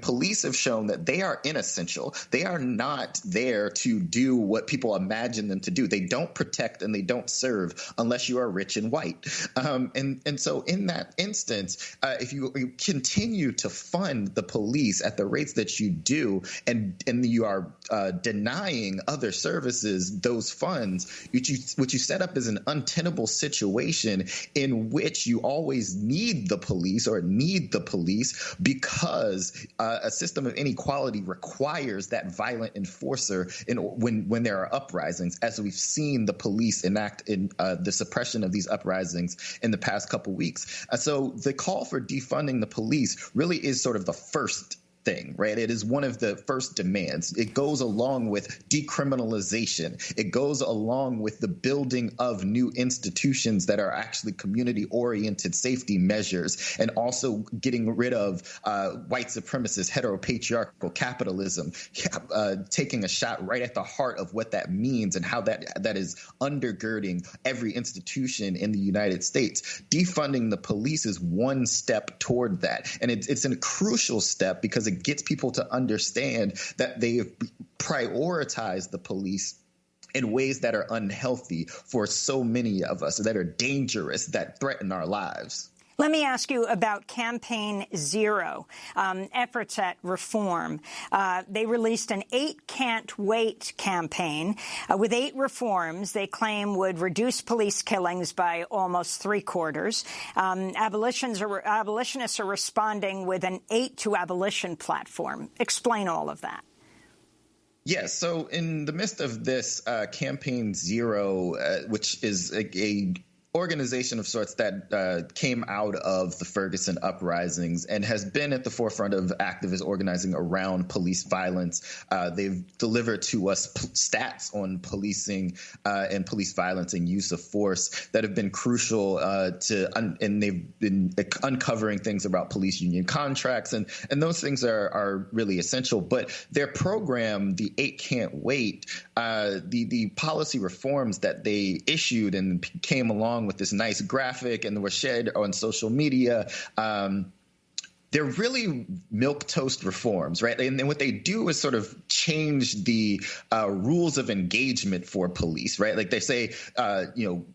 police have shown that they are inessential. They are not there to do what people imagine them to do. They don't protect and they don't serve unless you are rich and white. And so in that instance, if you continue to fund the police at the rates that you do, and you are denying other services those funds, what you set up is an untenable situation in which you always need the police because a system of inequality requires that violent enforcer when there are uprisings, as we've seen the police enact in the suppression of these uprisings in the past couple weeks. So the call for defunding the police really is sort of the first thing, right? It is one of the first demands. It goes along with decriminalization. It goes along with the building of new institutions that are actually community-oriented safety measures, and also getting rid of white supremacist, heteropatriarchal capitalism, taking a shot right at the heart of what that means and how that is undergirding every institution in the United States. Defunding the police is one step toward that, and it's a crucial step because it gets people to understand that they have prioritized the police in ways that are unhealthy for so many of us, that are dangerous, that threaten our lives. Let me ask you about Campaign Zero, efforts at reform. They released an 8 Can't Wait campaign with 8 reforms they claim would reduce police killings by almost 3/4. Abolitionists are responding with an 8 to Abolition platform. Explain all of that. Yes. So in the midst of this Campaign Zero, which is a organization of sorts that came out of the Ferguson uprisings and has been at the forefront of activist organizing around police violence. They've delivered to us stats on policing and police violence and use of force that have been crucial and they've been uncovering things about police union contracts, and those things are really essential. But their program, the 8 Can't Wait, the policy reforms that they issued and came along with this nice graphic and were shared on social media, they're really milquetoast reforms, right? And then what they do is sort of change the rules of engagement for police, right? Like they say, you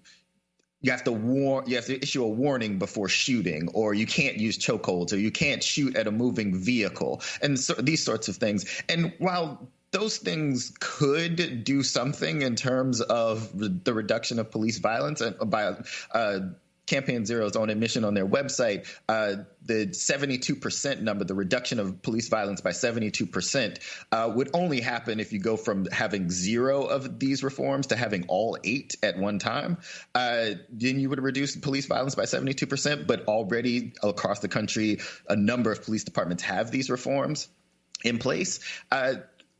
have to issue a warning before shooting, or you can't use chokeholds, or you can't shoot at a moving vehicle, and so these sorts of things. And while those things could do something in terms of the reduction of police violence, by Campaign Zero's own admission on their website, the 72% number, the reduction of police violence by 72%, would only happen if you go from having 0 of these reforms to having all 8 at one time. Then you would reduce police violence by 72%, but already across the country, a number of police departments have these reforms in place.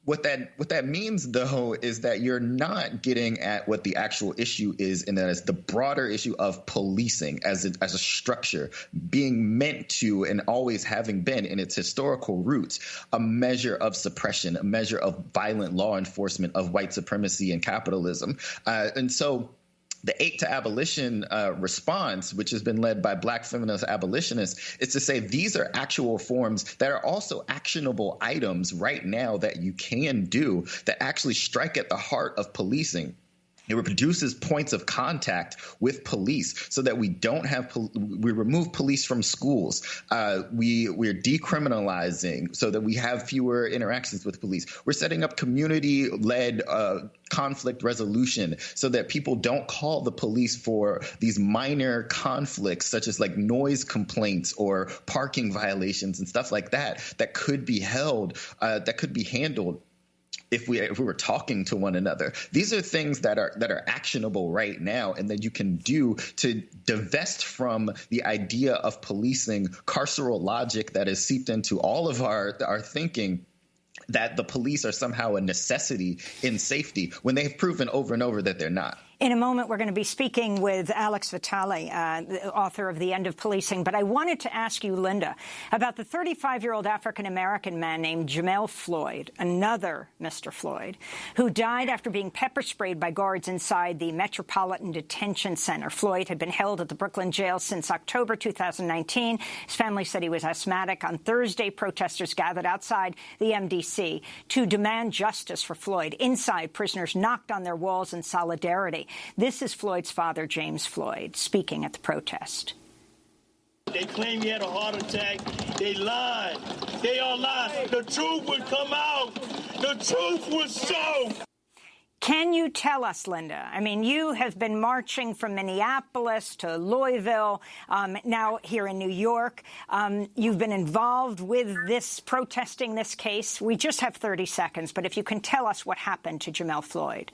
What that means, though, is that you're not getting at what the actual issue is, and that is the broader issue of policing as a structure being meant to, and always having been in its historical roots, a measure of suppression, a measure of violent law enforcement of white supremacy and capitalism. And so The 8 to Abolition response, which has been led by Black feminist abolitionists, is to say these are actual reforms that are also actionable items right now that you can do that actually strike at the heart of policing. It reduces points of contact with police so that we don't have we remove police from schools. We're decriminalizing so that we have fewer interactions with police. We're setting up community-led conflict resolution so that people don't call the police for these minor conflicts, such as like noise complaints or parking violations and stuff like that, that could be handled if we were talking to one another. These are things that are actionable right now and that you can do to divest from the idea of policing carceral logic that is seeped into all of our thinking, that the police are somehow a necessity in safety when they've proven over and over that they're not. In a moment, we're going to be speaking with Alex Vitale, the author of The End of Policing. But I wanted to ask you, Linda, about the 35-year-old African-American man named Jamel Floyd, another Mr. Floyd, who died after being pepper sprayed by guards inside the Metropolitan Detention Center. Floyd had been held at the Brooklyn jail since October 2019. His family said he was asthmatic. On Thursday, protesters gathered outside the MDC to demand justice for Floyd. Inside, prisoners knocked on their walls in solidarity. This is Floyd's father, James Floyd, speaking at the protest. They claim he had a heart attack. They lied. They all lied. The truth would come out. The truth would show. Can you tell us, Linda? I mean, you have been marching from Minneapolis to Louisville, now here in New York. You've been involved with this, protesting this case. We just have 30 seconds, but if you can tell us what happened to Jamel Floyd.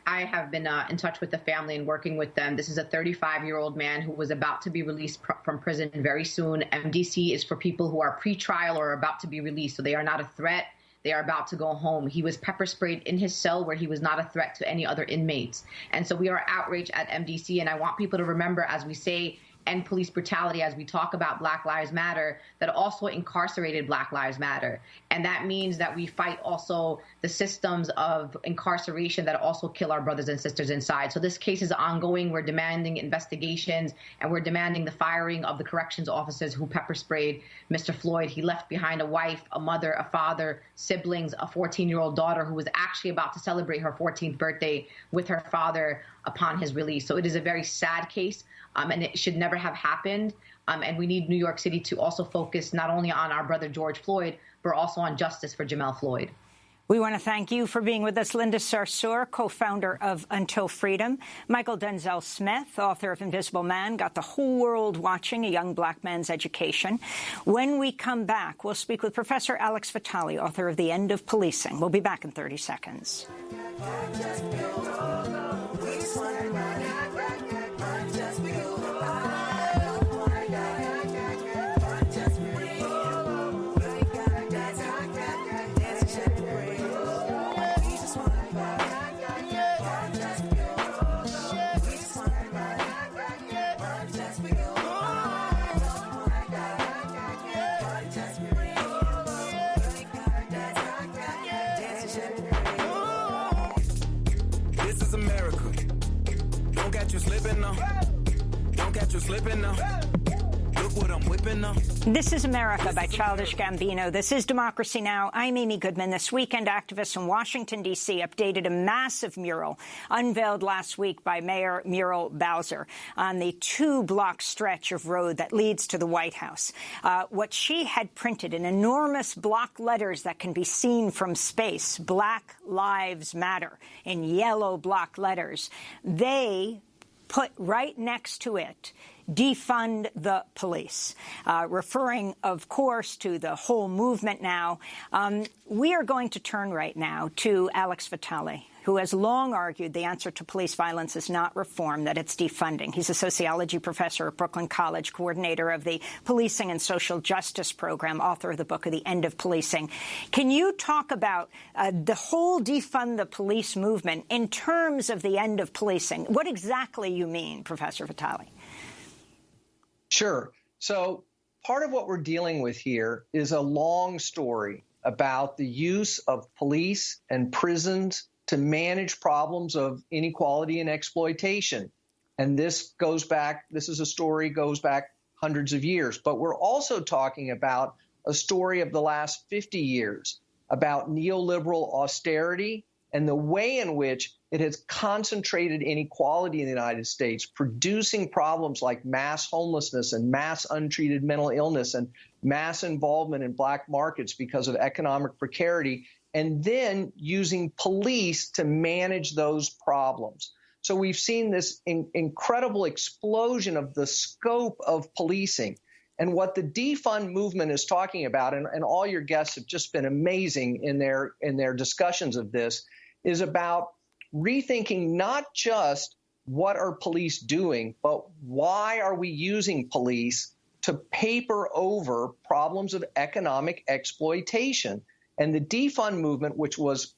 I have been in touch with the family and working with them. This is a 35-year-old man who was about to be released from prison very soon. MDC is for people who are pre-trial or about to be released, so they are not a threat. They are about to go home. He was pepper sprayed in his cell where he was not a threat to any other inmates. And so we are outraged at MDC, and I want people to remember, as we say, end police brutality, as we talk about Black Lives Matter, that also incarcerated Black Lives Matter. And that means that we fight also the systems of incarceration that also kill our brothers and sisters inside. So this case is ongoing. We're demanding investigations, and we're demanding the firing of the corrections officers who pepper sprayed Mr. Floyd. He left behind a wife, a mother, a father, siblings, a 14-year-old daughter who was actually about to celebrate her 14th birthday with her father upon his release. So it is a very sad case. And it should never have happened. And we need New York City to also focus not only on our brother George Floyd, but also on justice for Jamel Floyd. We want to thank you for being with us, Linda Sarsour, co-founder of Until Freedom. Michael Denzel Smith, author of Invisible Man, got the whole world watching a young black man's education. When we come back, we'll speak with Professor Alex Vitale, author of The End of Policing. We'll be back in 30 seconds. This is America by Childish Gambino. This is Democracy Now! I'm Amy Goodman. This weekend, activists in Washington, D.C. updated a massive mural unveiled last week by Mayor Muriel Bowser on the 2-block stretch of road that leads to the White House. What she had printed in enormous block letters that can be seen from space, Black Lives Matter, in yellow block letters, they put right next to it, defund the police, referring, of course, to the whole movement now. We are going to turn right now to Alex Vitale, who has long argued the answer to police violence is not reform, that it's defunding. He's a sociology professor at Brooklyn College, coordinator of the Policing and Social Justice Program, author of the book of The End of Policing. Can you talk about the whole defund the police movement in terms of the end of policing? What exactly you mean, Professor Vitale? Sure. So part of what we're dealing with here is a long story about the use of police and prisons to manage problems of inequality and exploitation. And this is a story goes back hundreds of years. But we're also talking about a story of the last 50 years about neoliberal austerity and the way in which it has concentrated inequality in the United States, producing problems like mass homelessness and mass untreated mental illness and mass involvement in black markets because of economic precarity, and then using police to manage those problems. So we've seen this incredible explosion of the scope of policing. And what the defund movement is talking about, and all your guests have just been amazing in their discussions of this, is about rethinking not just what are police doing, but why are we using police to paper over problems of economic exploitation. And the defund movement, which was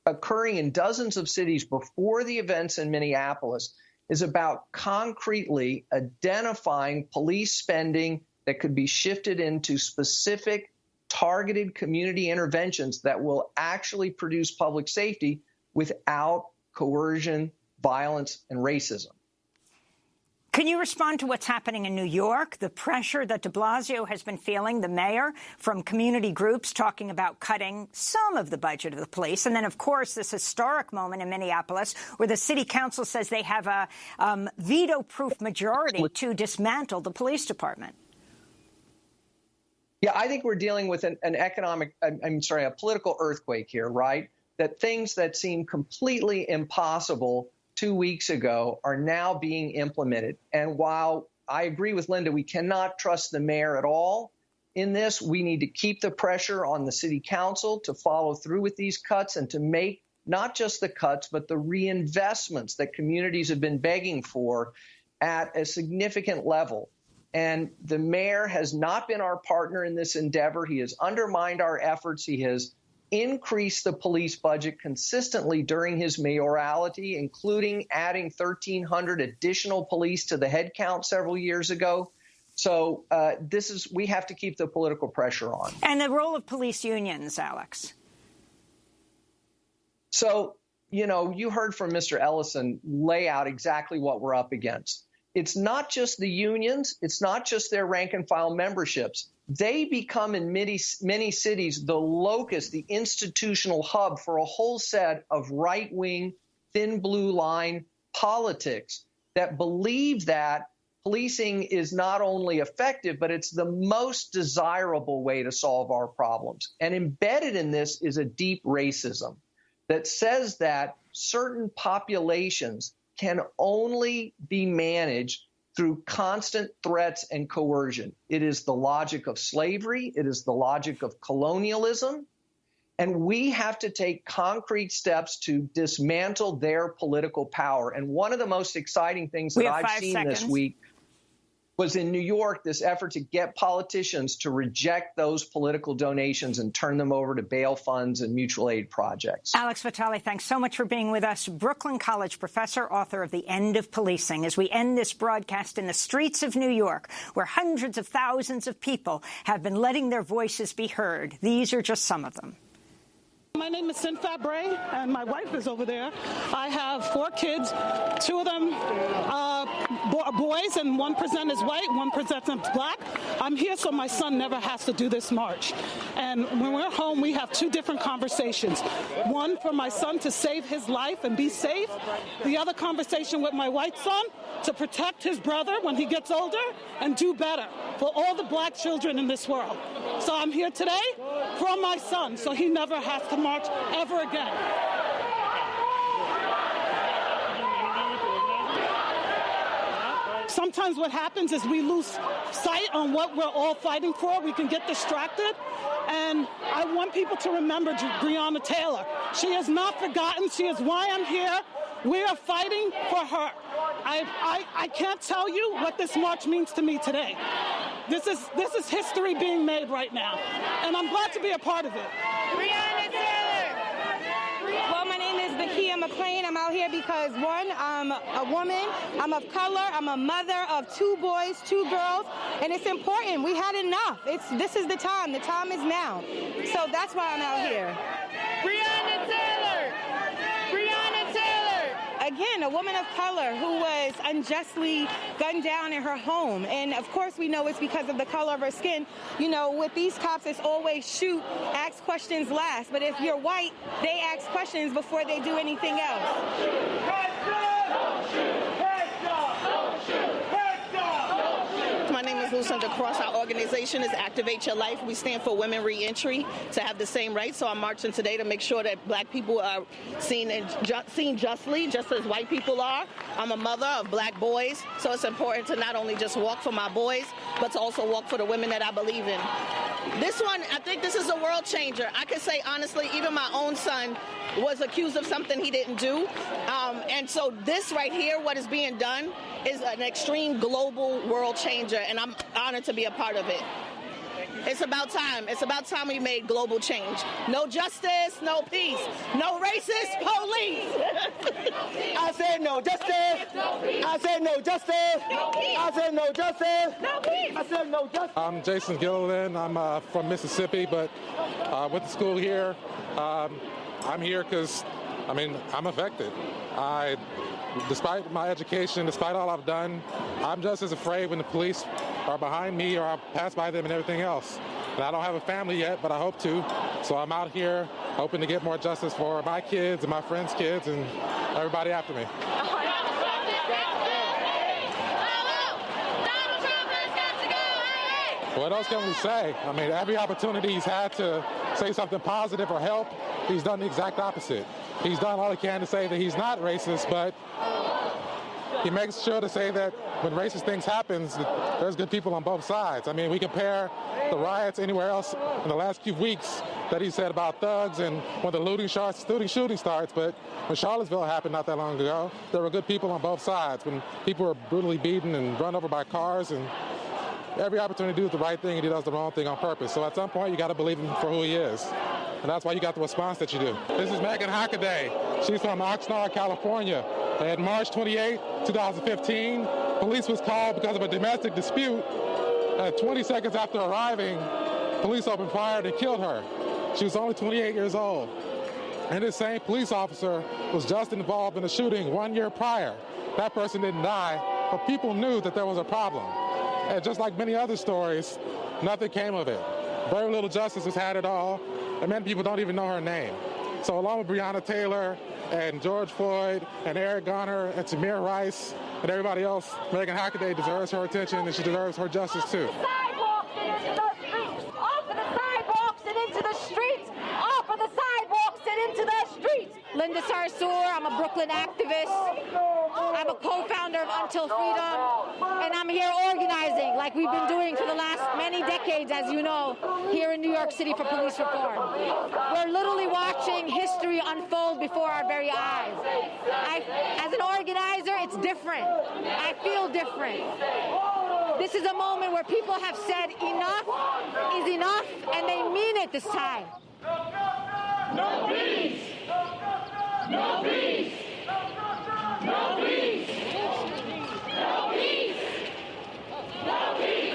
occurring in dozens of cities before the events in Minneapolis, is about concretely identifying police spending that could be shifted into specific targeted community interventions that will actually produce public safety without coercion, violence, and racism. Can you respond to what's happening in New York, the pressure that de Blasio has been feeling, the mayor, from community groups talking about cutting some of the budget of the police, and then, of course, this historic moment in Minneapolis where the city council says they have a veto-proof majority to dismantle the police department? Yeah, I think we're dealing with a political earthquake here, right? That things that seem completely impossible 2 weeks ago are now being implemented. And while I agree with Linda, we cannot trust the mayor at all in this, we need to keep the pressure on the city council to follow through with these cuts and to make not just the cuts, but the reinvestments that communities have been begging for at a significant level. And the mayor has not been our partner in this endeavor. He has undermined our efforts. He has increased the police budget consistently during his mayoralty, including adding 1,300 additional police to the head count several years ago. So we have to keep the political pressure on. And the role of police unions, Alex. So, you heard from Mr. Ellison lay out exactly what we're up against. It's not just the unions. It's not just their rank and file memberships. They become in many cities the locus, the institutional hub for a whole set of right-wing, thin blue line politics that believe that policing is not only effective, but it's the most desirable way to solve our problems. And embedded in this is a deep racism that says that certain populations can only be managed through constant threats and coercion. It is the logic of slavery. It is the logic of colonialism. And we have to take concrete steps to dismantle their political power. And one of the most exciting things that I've seen this week was in New York, this effort to get politicians to reject those political donations and turn them over to bail funds and mutual aid projects. Alex Vitale, thanks so much for being with us. Brooklyn College professor, author of The End of Policing, as we end this broadcast in the streets of New York, where hundreds of thousands of people have been letting their voices be heard. These are just some of them. My name is Cyn Fabre, and my wife is over there. I have 4 kids, 2 of them boys, and 1% is white, 1% is black. I'm here so my son never has to do this march. And when we're home, we have 2 different conversations. One for my son to save his life and be safe. The other conversation with my white son to protect his brother when he gets older and do better for all the black children in this world. So I'm here today for my son, so he never has to march ever again. Sometimes what happens is we lose sight on what we're all fighting for. We can get distracted. And I want people to remember Breonna Taylor. She is not forgotten. She is why I'm here. We are fighting for her. I can't tell you what this march means to me today. This is history being made right now. And I'm glad to be a part of it. Breonna Taylor. Well, my name is Nakia McClain. I'm out here because, one, I'm a woman, I'm of color, I'm a mother of 2 boys, 2 girls, and it's important. We had enough. This is the time. The time is now. So that's why I'm out here. Breonna Taylor! again, a woman of color who was unjustly gunned down in her home. And of course, we know it's because of the color of her skin. You know, with these cops, it's always shoot, ask questions last. But if you're white, they ask questions before they do anything else. My name is Lucinda Cross. Our organization is Activate Your Life. We stand for women reentry to have the same rights. So I'm marching today to make sure that black people are seen justly, just as white people are. I'm a mother of black boys, so it's important to not only just walk for my boys, but to also walk for the women that I believe in. This one, I think this is a world changer. I can say honestly, even my own son was accused of something he didn't do. And so this right here, what is being done, is an extreme global world changer, and I'm honored to be a part of it. It's about time. It's about time we made global change. No justice, no peace. No racist police. I said no justice. I said no justice. I said no justice. I said no justice. I'm Jason Gilliland. I'm from Mississippi, but went to school here. I'm here because, I'm affected. Despite my education, despite all I've done, I'm just as afraid when the police are behind me or I pass by them and everything else. And I don't have a family yet, but I hope to. So I'm out here hoping to get more justice for my kids and my friends' kids and everybody after me. What else can we say? Every opportunity he's had to say something positive or help, he's done the exact opposite. He's done all he can to say that he's not racist, but he makes sure to say that when racist things happen, there's good people on both sides. We compare the riots anywhere else in the last few weeks that he said about thugs and when the shooting starts, but when Charlottesville happened not that long ago, there were good people on both sides. When people were brutally beaten and run over by cars, and every opportunity to do the right thing, and he does the wrong thing on purpose. So at some point, you got to believe him for who he is. And that's why you got the response that you do. This is Megan Hockaday. She's from Oxnard, California. And March 28, 2015, police was called because of a domestic dispute. 20 seconds after arriving, police opened fire and killed her. She was only 28 years old. And this same police officer was just involved in a shooting 1 year prior. That person didn't die, but people knew that there was a problem. And just like many other stories, nothing came of it. Very little justice was had at all, and many people don't even know her name. So along with Breonna Taylor and George Floyd and Eric Garner and Tamir Rice and everybody else, Megan Hockaday deserves her attention, and she deserves her justice too. Off of the sidewalks and into the streets! Off of the sidewalks and into the streets! Linda Sarsour, I'm a Brooklyn activist. I'm a co-founder of Until Freedom, and I'm here organizing like we've been doing for the last many decades, as you know, here in New York City for police reform. We're literally watching history unfold before our very eyes. As an organizer, it's different. I feel different. This is a moment where people have said enough is enough, and they mean it this time. No peace! No peace! No peace! No peace! No peace!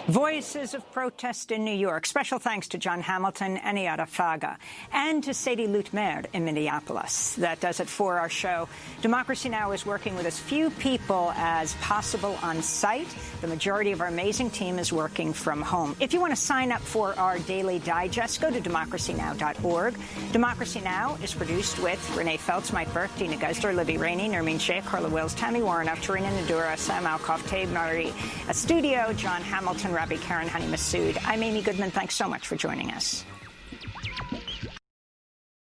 Voices of protest in New York. Special thanks to John Hamilton and Iada Faga, and to Sadie Lutmer in Minneapolis. That does it for our show. Democracy Now! Is working with as few people as possible on site. The majority of our amazing team is working from home. If you want to sign up for our daily digest, go to democracynow.org. Democracy Now! Is produced with Renee Feltz, Mike Burke, Dina Geisler, Libby Rainey, Nermeen Sheikh, Carla Wills, Tammy Warren, Tarina Nadura, Sam Alkoff, Tabe Murray, a studio, John Hamilton, Rabbi Karen, Honey Massoud. I'm Amy Goodman. Thanks so much for joining us.